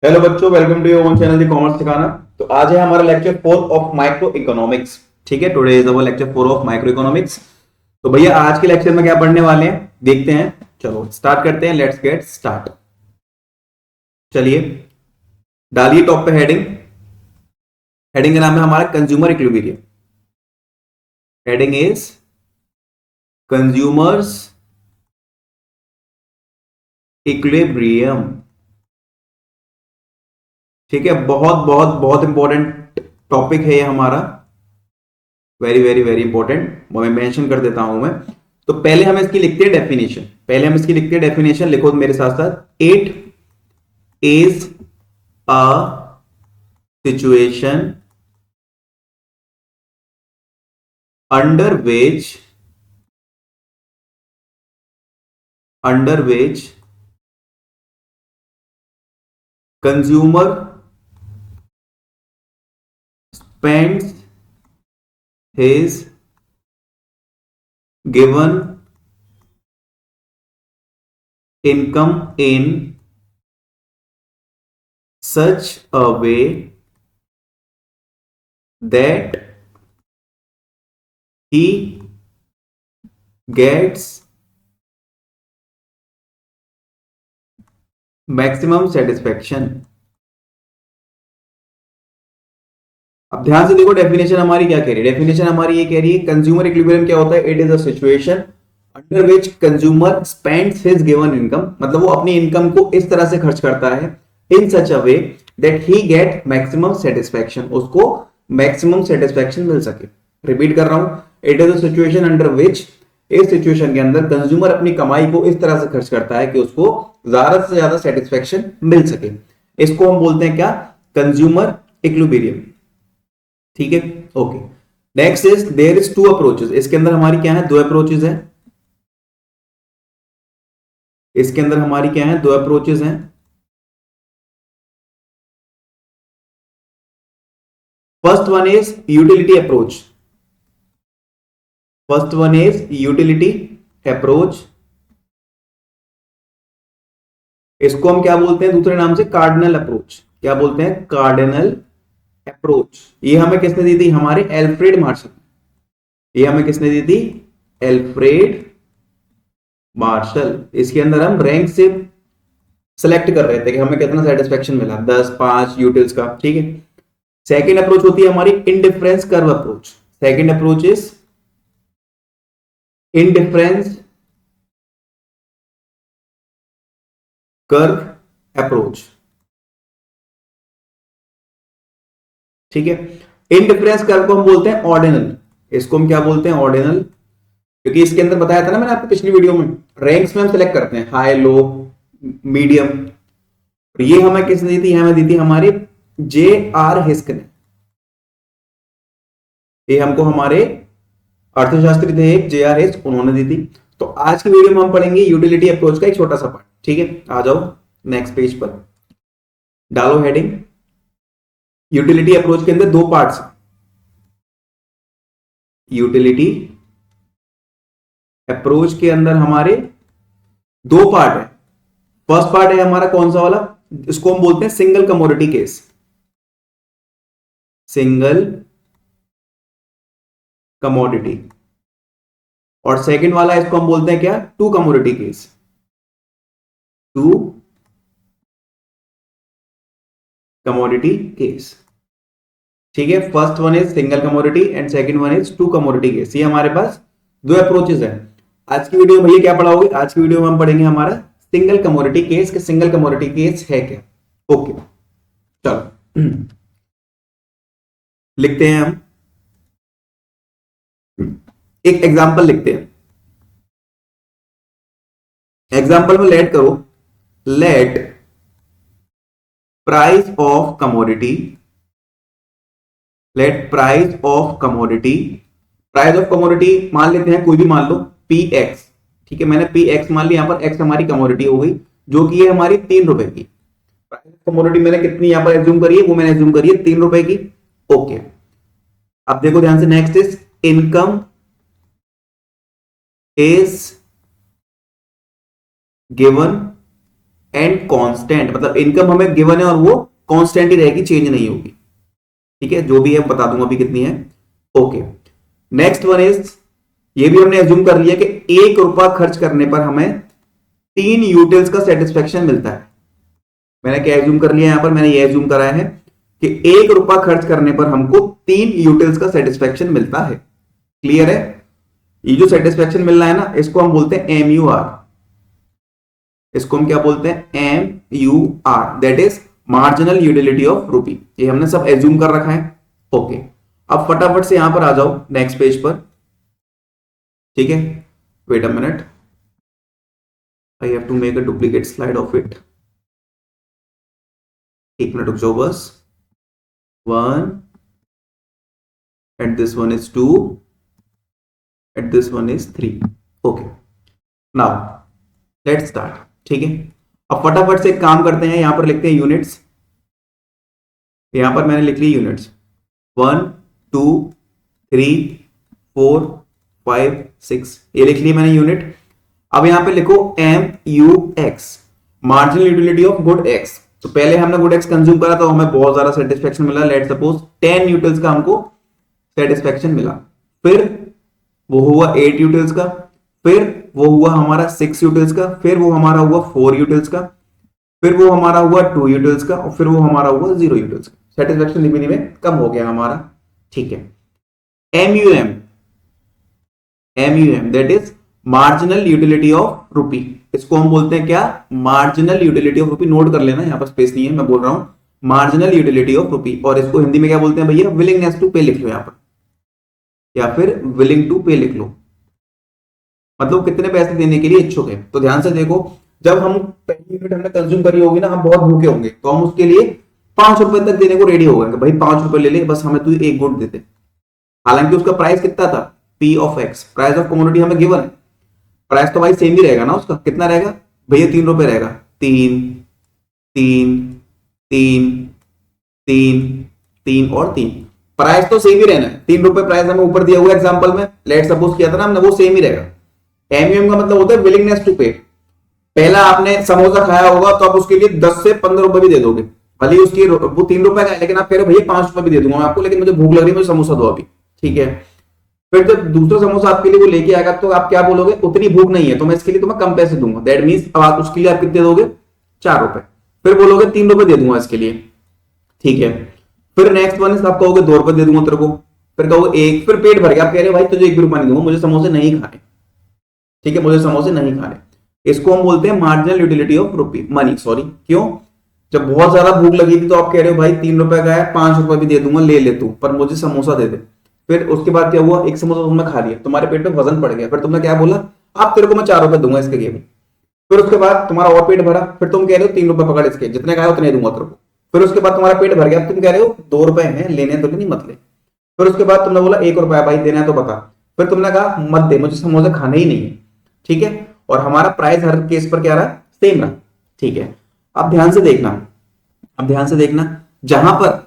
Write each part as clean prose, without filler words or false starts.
Hello बच्चों, welcome to your own channel the commerce सिखाना। तो आज है हमारा लेक्चर 4 ऑफ माइक्रो इकोनॉमिक्स। ठीक है, today is our lecture 4 of micro economics. तो भैया आज के लेक्चर में क्या पढ़ने वाले हैं देखते हैं। चलो स्टार्ट करते हैं, लेट्स गेट स्टार्ट। चलिए डालिए टॉप पे हेडिंग। हेडिंग का नाम है हमारा consumer equilibrium. Heading is consumers equilibrium. ठीक है, बहुत बहुत बहुत इंपॉर्टेंट टॉपिक है ये हमारा, वेरी वेरी वेरी इंपॉर्टेंट। मैं मेंशन कर देता हूं मैं। तो पहले हम इसकी लिखते हैं डेफिनेशन। लिखो मेरे साथ साथ। It is a situation under which consumer spends his given income in such a way that he gets maximum satisfaction। अब ध्यान से देखो, डेफिनेशन हमारी क्या कह रही है। डेफिनेशन हमारी ये कह रही है कंज्यूमर इक्विलिब्रियम क्या होता है। It is a situation under which consumer spends his given income, मतलब वो अपनी इनकम को इस तरह से खर्च करता है in such a way that he get maximum satisfaction, उसको मैक्सिमम सेटिस्फैक्शन मिल सके। रिपीट कर रहा हूं, it is a situation under which, इस सिचुएशन के अंदर कंज्यूमर अपनी कमाई को इस तरह से खर्च करता है कि उसको ज्यादा से ज्यादा सेटिस्फैक्शन मिल सके। इसको हम बोलते हैं क्या, कंज्यूमर इक्विलिब्रियम। ठीक है, okay. Next is there is two approaches. इसके अंदर हमारी क्या है, दो अप्रोचेस हैं। इसके अंदर हमारी क्या है, दो अप्रोचेस हैं। First one is utility approach. First one is utility approach. इसको हम क्या बोलते हैं दूसरे नाम से, कार्डिनल अप्रोच। क्या बोलते हैं, कार्डिनल अप्रोच। ये हमें किसने दी थी, हमारे एल्फ्रेड मार्शल। ये हमें किसने दी थी, एल्फ्रेड मार्शल। इसके अंदर हम रैंक से सेलेक्ट कर रहे थे कि हमें कितना सेटिस्फेक्शन मिला, 10, 5 यूटिल्स का। ठीक है। सेकेंड अप्रोच होती है हमारी indifference curve approach. Second approach is indifference curve approach. ठीक है। इनडिफरेंस कर्व को हम बोलते हैं ऑर्डिनल। इसको हम क्या बोलते हैं, ऑर्डिनल। क्योंकि इसके अंदर बताया था ना मैंने आपको पिछली वीडियो में, रैंक्स में हम सेलेक्ट करते हैं हाई, लो, मीडियम। ये हमें किसने दी थी, हमें दी थी हमारे जे आर हिस्क ने। ये हमको हमारे अर्थशास्त्री थे एक, जे आर हिस्क, उन्होंने दी थी। तो आज की वीडियो में हम पढ़ेंगे यूटिलिटी अप्रोच का एक छोटा सा पार्ट। ठीक है, आ जाओ नेक्स्ट पेज पर, डालो हेडिंग। यूटिलिटी अप्रोच के अंदर दो पार्ट्स। यूटिलिटी अप्रोच के अंदर हमारे दो पार्ट है। फर्स्ट पार्ट है हमारा कौन सा वाला, इसको हम बोलते हैं single commodity case. Single commodity. और सेकंड वाला इसको हम बोलते हैं क्या, two commodity case. Two commodity case. ठीक है, first one is single commodity and second one is two commodity case. ये हमारे पास दो अप्रोचेस हैं। आज की वीडियो में ये क्या पढ़ाओगे, आज की वीडियो में हम पढ़ेंगे हमारा सिंगल कमोडिटी केस के सिंगल कमोडिटी केस है क्या। ओके, चलो लिखते हैं हम एक एग्जांपल लिखते हैं। एग्जांपल में लेट करो, late price of commodity, late price of commodity, price of commodity मान लेते हैं कोई भी मान लो, पी एक्स। ठीक है, मैंने पी एक्स मान लिया, यहां पर एक्स हमारी कमोडिटी हो गई जो कि है हमारी 3 रुपए की। प्राइस ऑफ कमोडिटी मैंने कितनी यहां पर एज्यूम करी है, वो मैंने एज्यूम करी है 3 रुपए की। ओके, अब देखो ध्यान से, next is income is given and constant, मतलब इनकम हमें गिवन है और वो कांस्टेंट ही रहेगी, चेंज नहीं होगी। ठीक है, जो भी है बता दूंगा अभी कितनी है। ओके, नेक्स्ट वन इज, ये भी हमने एज्यूम कर लिया कि 1 रुपया खर्च करने पर हमें 3 यूटिल्स का सेटिस्फेक्शन मिलता है। मैंने क्या एज्यूम कर लिया यहां पर, मैंने ये एज्यूम कराया है कि 1 रुपया खर्च करने पर हमको 3 यूटिल्स का सेटिस्फेक्शन मिलता है। क्लियर है? ये जो सेटिस्फेक्शन मिल रहा है ना, इसको हम बोलते हैं MUR। इसको हम क्या बोलते हैं? MUR, that is marginal utility of rupee. ये हमने सब एज्यूम कर रखा है। ओके, अब फटाफट से यहां पर आ जाओ नेक्स्ट पेज पर। ठीक है, wait a minute, I have to make a duplicate slide of it. एक मिनट रुक जाओ बस। 1 and this one is 2 and this one is 3। okay, now let's start। ठीक है, अब फटाफट से एक काम करते हैं, यहां पर लिखते हैं यूनिट्स। यहां पर मैंने लिख ली यूनिट्स 1 2 3 4 5 6, ये लिख ली मैंने यूनिट। अब यहां पे लिखो MUX, marginal utility of good X। तो पहले हमने गुड X कंज्यूम करा तो हमें बहुत ज्यादा सेटिस्फेक्शन मिला, लेट सपोज 10 यूटिल्स का हमको सेटिस्फेक्शन मिला। फिर वो हुआ 8 यूटिल्स का, फिर वो हुआ हमारा 6 यूटिल्स का, फिर वो हमारा हुआ 4 यूटिल्स का, फिर वो हमारा हुआ 2 यूटिल्स का, और फिर वो हमारा हुआ 0 यूटिल्स का। सेटिस्फेक्शन धीमे धीमे कम हो गया हमारा। ठीक है, MUM that is marginal utility of rupee. इसको हम बोलते हैं क्या? Marginal utility of rupee. Note कर लेना, यहां पर स्पेस नहीं है, मैं बोल रहा हूं मार्जिनल यूटिलिटी ऑफ रुपी। और इसको हिंदी में क्या बोलते हैं भैया? विलिंगनेस टू पे लिख लो यहां पर, या फिर विलिंग टू पे लिख लो, मतलब कितने पैसे देने के लिए इच्छुक है। तो ध्यान से देखो, जब हम पहली यूनिट हमने कंज्यूम करी होगी ना, हम बहुत भूखे होंगे, तो हम उसके लिए 5 रुपए तक देने को रेडी हो गए, भाई 5 रुपए ले ले, बस हमें तू एक गुड देते। हालांकि उसका प्राइस कितना था? P of X, price of commodity हमें गिवन है। प्राइस तो भाई सेम ही रहेगा ना उसका, कितना रहेगा भैया? 3 रुपए रहेगा। 3 3 3 3 3 और 3, प्राइस तो सेम ही रहना है। 3 रुपए प्राइस हमें ऊपर दिया हुआ एग्जांपल में, लेट सपोज किया था ना हमने, वो सेम ही रहेगा। MUM का मतलब होता है विलिंगनेस टू पे। पहला आपने समोसा खाया होगा तो आप उसके लिए 10 से 15 रुपए भी दे दोगे, भले उसकी वो 3 रुपए का है, लेकिन आप कह रहे हो भैया 5 रुपए भी दे दूंगा मैं आपको, लेकिन मुझे भूख लग रही है, मुझे समोसा दो अभी। ठीक है, फिर जब दूसरा समोसा आपके लिए वो लेके आएगा तो आप क्या बोलोगे? उतनी भूख नहीं है तो मैं इसके लिए तुम्हें कम पैसे दूंगा। दैट मीन्स अब आप उसके लिए आप कितने दोगे? 4 रुपए। फिर बोलोगे 3 रुपए दे दूंगा इसके लिए। ठीक है, फिर नेक्स्ट वन आप कहोगे 2 रुपए दे दूंगा तेरे को, फिर कहोगे 1, फिर पेट भर गया, आप कह रहे हो भाई तुझे 1 भी रुपया नहीं दूंगा, मुझे समोसे नहीं खाने। ठीक है, मुझे समोसे नहीं खाने। इसको हम बोलते हैं marginal utility of rupee, money, sorry. क्यों? जब बहुत ज्यादा भूख लगी थी तो आप कह रहे हो भाई 3 रुपए का है, 5 रुपए भी दे दूंगा, ले ले तू, पर मुझे समोसा दे दे। फिर उसके बाद क्या हुआ? एक समोसा तुमने खा लिया, तुम्हारे पेट में वजन पड़ गया, फिर तुमने क्या बोला? आप तेरे को मैं 4 रुपए दूंगा इसके लिए। फिर उसके बाद तुम्हारा और पेट भरा, फिर तुम कह रहे हो 3 रुपए पकड़ इसके, जितने खाए उतने दूंगा तेरे को। फिर उसके बाद तुम्हारा पेट भर गया, तुम कह रहे हो 2 रुपए हैं, लेने तो नहीं, मत ले। फिर उसके बाद तुमने बोला 1 रुपया भाई देना है तो बता। फिर तुमने कहा मत दे, मुझे समोसे खाने ही नहीं है। ठीक है, और हमारा प्राइस हर केस पर क्या रहा? सेम रहा। ठीक है, अब ध्यान से देखना, अब ध्यान से देखना, जहां पर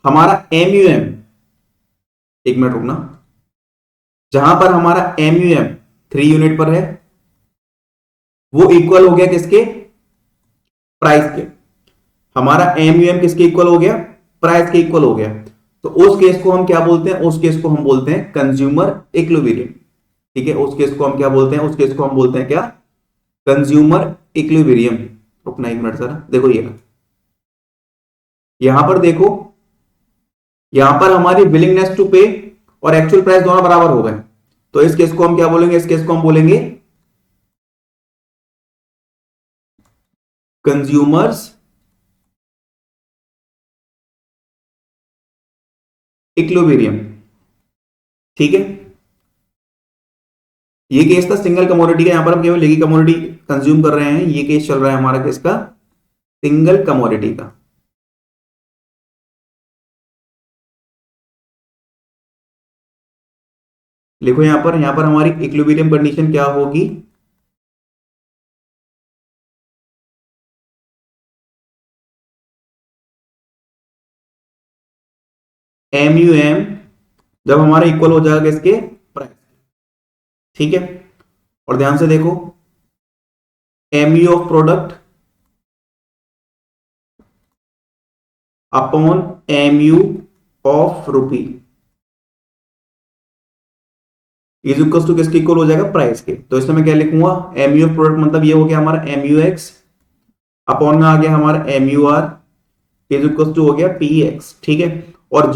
हमारा MUM, एक मिनट रुकना, जहां पर हमारा MUM 3 यूनिट पर है, वो इक्वल हो गया किसके? प्राइस के। हमारा MUM किसके इक्वल हो गया? प्राइस के इक्वल हो गया। तो उस केस को हम क्या बोलते हैं? उस केस को हम बोलते हैं कंज्यूमर इक्विलिब्रियम। ठीक है, उस केस को हम क्या बोलते हैं? उस केस को हम बोलते हैं क्या? Consumer equilibrium. रुकना एक मिनट जरा, देखो ये यहां पर देखो, यहां पर हमारी विलिंगनेस टू पे और एक्चुअल प्राइस दोनों बराबर हो गए, तो इस केस को हम क्या बोलेंगे? इस केस को हम बोलेंगे कंज्यूमर्स इक्विलिब्रियम। ठीक है, ये केस था सिंगल कमोडिटी का, यहां पर हम केवल एक ही कमोडिटी कंज्यूम कर रहे हैं। ये केस चल रहा है हमारा किसका? सिंगल कमोडिटी का। लिखो यहां पर हमारी इक्विलिब्रियम कंडीशन क्या होगी? MUM जब हमारा इक्वल हो जाएगा किसके? प्राइस। ठीक है, और ध्यान से देखो, MU of product upon MU of rupee is equal to किसके इक्वल हो जाएगा, प्राइस के। तो इसमें मैं क्या लिखूंगा, MU ऑफ प्रोडक्ट मतलब ये हो गया हमारा MUX अपॉन में आ गया हमारा MUR इज इक्वल टू हो गया PX, ठीक है। और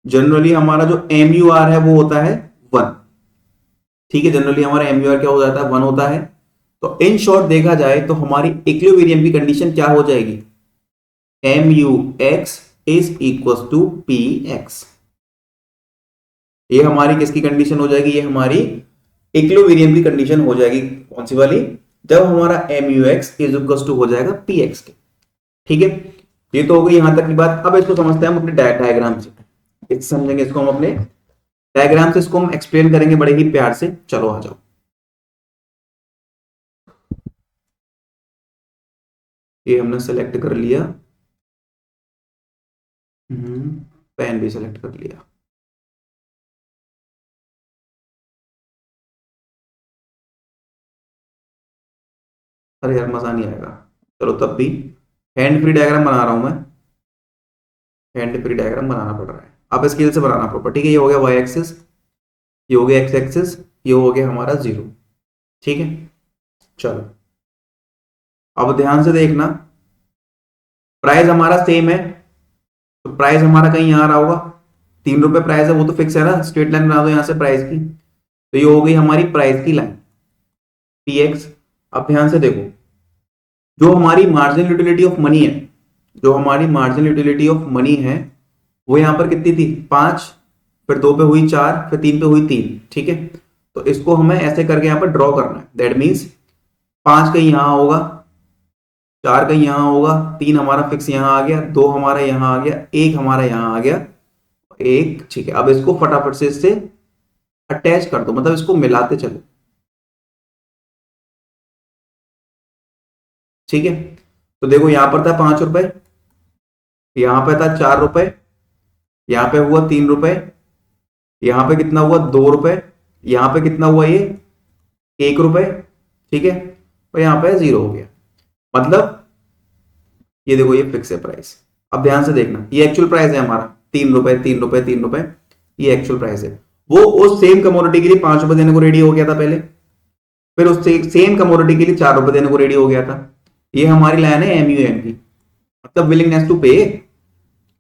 जनरली हमारा जो MUR है वो होता है 1, ठीक है। जनरली हमारा MUR क्या हो जाता है, 1 होता है। तो इन शॉर्ट देखा जाए तो हमारी इक्विलिब्रियम की कंडीशन क्या हो जाएगी, MUX is equal to PX। ये हमारी किसकी कंडीशन हो जाएगी, ये हमारी इक्विलिब्रियम की कंडीशन हो जाएगी। कौन सी वाली, जब हमारा MUX इज इक्वल टू हो जाएगा PX के, ठीक है। ये तो हो गई यहां तक की बात। अब इसको समझते हैं हम अपने डायग्राम से, समझेंगे इसको हम अपने डायग्राम से, इसको हम एक्सप्लेन करेंगे बड़े ही प्यार से। चलो आ जाओ, ये हमने सेलेक्ट कर लिया, पेन भी सेलेक्ट कर लिया। अरे यार मजा नहीं आएगा, चलो तब भी हैंड फ्री डायग्राम बना रहा हूं मैं, हैंड फ्री डायग्राम बनाना पड़ रहा है, आप स्केल से बनाना प्रॉपर, ठीक है। ये हो गया वाई एक्सिस, ये हो गया एक्स एक्सिस, ये हो गया हमारा 0, ठीक है। चलो अब ध्यान से देखना, प्राइस हमारा सेम है, तो प्राइस हमारा कहीं यहां रहा होगा, 3 रुपए प्राइस है, वो तो फिक्स है ना। स्ट्रेट लाइन बना दो यहां से प्राइस की, तो ये हो गई हमारी प्राइस की लाइन PX। अब ध्यान से देखो, जो हमारी मार्जिनल यूटिलिटी ऑफ मनी है, जो हमारी मार्जिनल यूटिलिटी ऑफ मनी है वो यहां पर कितनी थी, 5, फिर 2 पे हुई 4, फिर 3 पे हुई 3, ठीक है। तो इसको हमें ऐसे करके यहां पर ड्रॉ करना है। दैट मीन्स 5 कहीं यहां होगा, 4 कहीं यहां होगा, 3 हमारा फिक्स यहां आ गया, 2 हमारा यहां आ गया, 1 हमारा यहां आ गया, 1, ठीक है। अब इसको फटाफट से इससे अटैच कर दो, मतलब इसको मिलाते चलो, ठीक है। तो देखो यहां पर था 5 रुपए, यहां पे था 4 रुपए, यहां पे हुआ 3 रुपए, यहां पे कितना हुआ 2 रुपए, यहां पे कितना हुआ ये 1 रुपए, ठीक है। और यहां पे 0 हो गया, मतलब ये देखो ये फिक्स है प्राइस। अब ध्यान से देखना, ये एक्चुअल प्राइस है हमारा 3 रुपए, 3 रुपए, 3 रुपए, ये एक्चुअल प्राइस है। वो उस सेम कमोडिटी के लिए 5 रुपए देने को रेडी हो गया था पहले, फिर उस सेम कमोडिटी के लिए 4 रुपए देने को रेडी हो गया था। ये हमारी लाइन है MUM की, मतलब विलिंगनेस टू पे।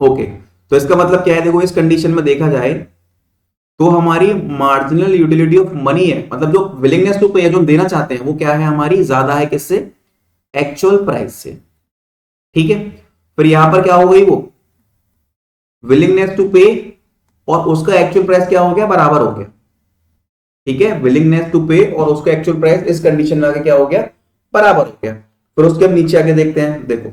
ओके, तो इसका मतलब क्या है, देखो इस कंडीशन में देखा जाए तो हमारी मार्जिनल यूटिलिटी ऑफ मनी है, मतलब जो विलिंगनेस टू पे है, जो हम देना चाहते हैं, वो क्या है हमारी, ज्यादा है किससे, एक्चुअल प्राइस से, ठीक है। फिर यहां पर क्या हो गई, वो विलिंगनेस टू पे और उसका एक्चुअल प्राइस क्या हो गया, बराबर हो गया, ठीक है। विलिंगनेस टू पे और उसका एक्चुअल प्राइस इस कंडीशन में आके क्या हो गया, बराबर हो गया। फिर उसके हम नीचे आके देखते हैं, देखो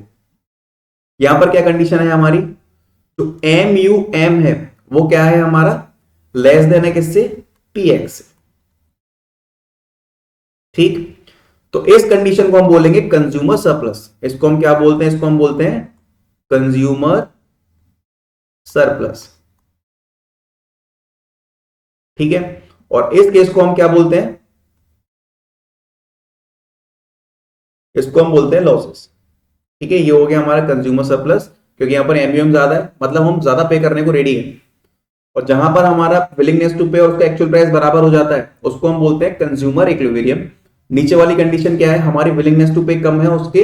यहां पर क्या कंडीशन है हमारी, जो MUM है वो क्या है हमारा, लेस देन है किससे, PX, ठीक। तो इस कंडीशन को हम बोलेंगे कंज्यूमर सरप्लस। इसको हम क्या बोलते हैं, इसको हम बोलते हैं कंज्यूमर सरप्लस, ठीक है। और इस केस को हम क्या बोलते हैं, इसको हम बोलते हैं लॉसेस, ठीक है। ये हो गया हमारा कंज्यूमर सरप्लस, क्योंकि यहां पर MUM ज्यादा है, मतलब हम ज्यादा पे करने को रेडी है। और जहां पर हमारा विलिंगनेस टू पे और उसका एक्चुअल प्राइस बराबर हो जाता है, उसको हम बोलते हैं कंज्यूमर इक्विलिब्रियम। नीचे वाली कंडीशन क्या है, हमारी विलिंगनेस टू पे कम है उसके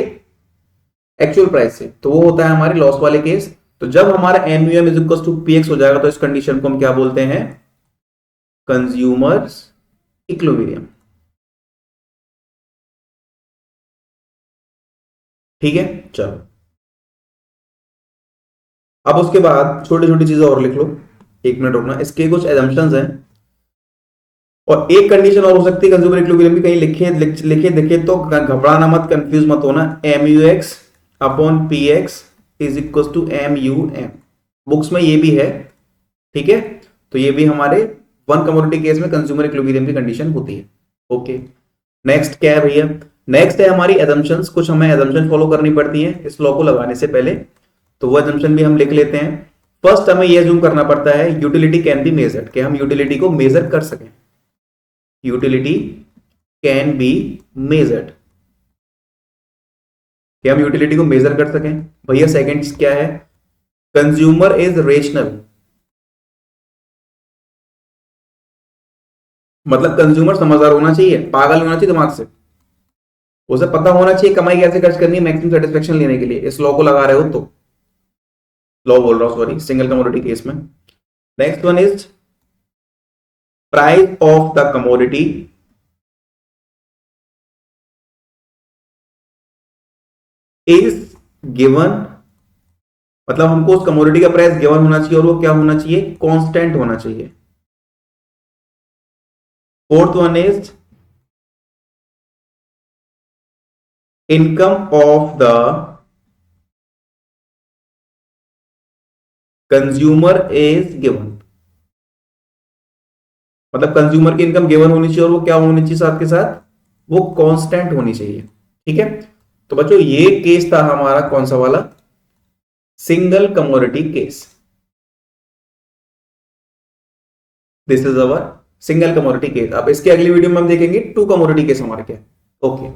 एक्चुअल प्राइस से, तो वो होता है हमारे लॉस वाले केस। तो जब हमारा MUM is equal to PX हो जाएगा, तो इस कंडीशन को हम क्या बोलते हैं, कंज्यूमर्स इक्विलिब्रियम, ठीक है। चलो अब उसके बाद छोटी छोटी चीजें और लिख लो, 1 मिनट रुकना, इसके कुछ एजम्पशंस हैं। और एक कंडीशन और हो सकती है कंज्यूमर इक्विलिब्रियम की, कहीं लिखे दिखे तो घबराना मत, कंफ्यूज मत होना। MUX upon PX is equal to MUM, books में ये भी है, ठीक है। तो ये भी हमारे वन कमोडिटी केस में कंज्यूमर इक्विलिब्रियम की कंडीशन होती है। ओके, नेक्स्ट क्या है भैया, नेक्स्ट है हमारी एजम्पशंस। कुछ हमें एजम्पशन फॉलो करनी पड़ती है इस लॉ को लगाने से पहले, तो वो एजम्पशन भी हम लिख लेते हैं। फर्स्ट हमें ये अज्यूम करना पड़ता है यूटिलिटी कैन बी मेजर्ड, कि हम यूटिलिटी को मेजर कर सकें, यूटिलिटी कैन बी मेजर्ड। कि हम यूटिलिटी को मेजर कर सकें। भैया सेकंड क्या है, कंज्यूमर इज रेशनल, मतलब कंज्यूमर समझदार होना चाहिए, पागल होना चाहिए दिमाग से, उसे पता होना चाहिए कमाई कैसे खर्च करनी है मैक्सिमम सेटिस्फेक्शन लेने के लिए। इस लॉ को लगा रहे हो तो, लॉ बोल रहा हूं सॉरी, सिंगल कमोडिटी केस में। Next one is price of the commodity is given, मतलब हमको उस कमोडिटी का प्राइस गिवन होना चाहिए और वो क्या होना चाहिए, कांस्टेंट होना चाहिए। Fourth one is income of the consumer is given, मतलब कंज्यूमर की इनकम गिवन होनी चाहिए और वो क्या होनी चाहिए साथ के साथ, वो कांस्टेंट होनी चाहिए। ठीक है, तो बच्चों ये केस था हमारा कौन सा वाला, single commodity case. This is our single commodity case. अब इसके अगली वीडियो में हम देखेंगे टू कमोडिटी केस हमारे क्या। ओके।